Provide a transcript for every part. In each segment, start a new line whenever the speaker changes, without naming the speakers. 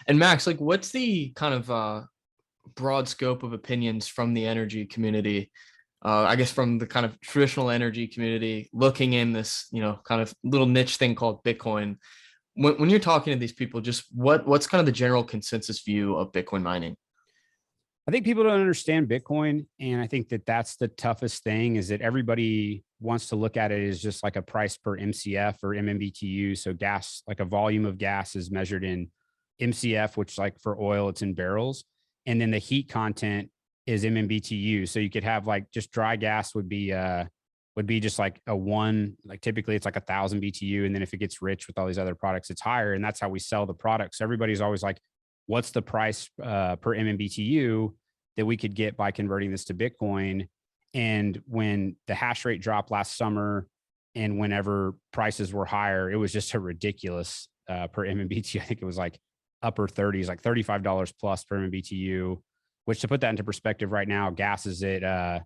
And Max, like, what's the kind of broad scope of opinions from the energy community? I guess from the kind of traditional energy community, looking in this, kind of little niche thing called Bitcoin. When you're talking to these people, just what's kind of the general consensus view of Bitcoin mining?
I think people don't understand Bitcoin. And I think that that's the toughest thing is that everybody wants to look at it as just like a price per MCF or MMBTU. So gas, like a volume of gas is measured in MCF, which like for oil, it's in barrels. And then the heat content is MMBTU. So you could have like just dry gas would be just like a one, like typically it's like 1,000 BTU. And then if it gets rich with all these other products, it's higher. And that's how we sell the product. So everybody's always like, what's the price per MMBTU that we could get by converting this to Bitcoin? And when the hash rate dropped last summer and whenever prices were higher, it was just a ridiculous per MMBTU. I think it was like upper 30s, like $35 plus per MMBTU, which to put that into perspective right now, gas is at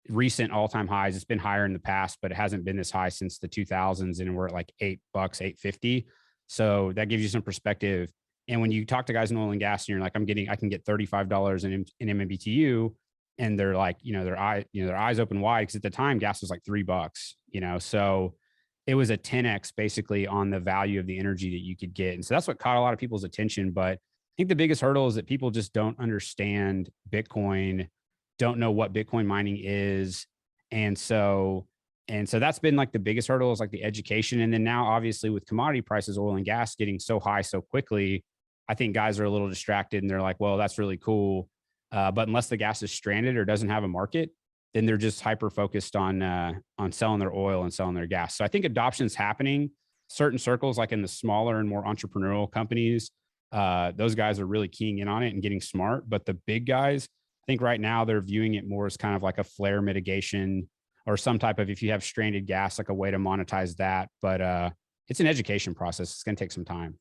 recent all-time highs. It's been higher in the past, but it hasn't been this high since the 2000s. And we're at like $8, 850. So that gives you some perspective. And when you talk to guys in oil and gas and you're like, I can get $35 in MMBTU. And they're like, their eyes open wide. Cause at the time gas was like $3, so it was a 10X basically on the value of the energy that you could get. And so that's what caught a lot of people's attention. But I think the biggest hurdle is that people just don't understand Bitcoin, don't know what Bitcoin mining is. And so that's been like the biggest hurdle is like the education. And then now obviously with commodity prices, oil and gas getting so high so quickly, I think guys are a little distracted and they're like, well, that's really cool. But unless the gas is stranded or doesn't have a market, then they're just hyper focused on selling their oil and selling their gas. So I think adoption is happening. Certain circles, like in the smaller and more entrepreneurial companies, those guys are really keying in on it and getting smart. But the big guys, I think right now they're viewing it more as kind of like a flare mitigation or some type of, if you have stranded gas, like a way to monetize that. But it's an education process. It's going to take some time.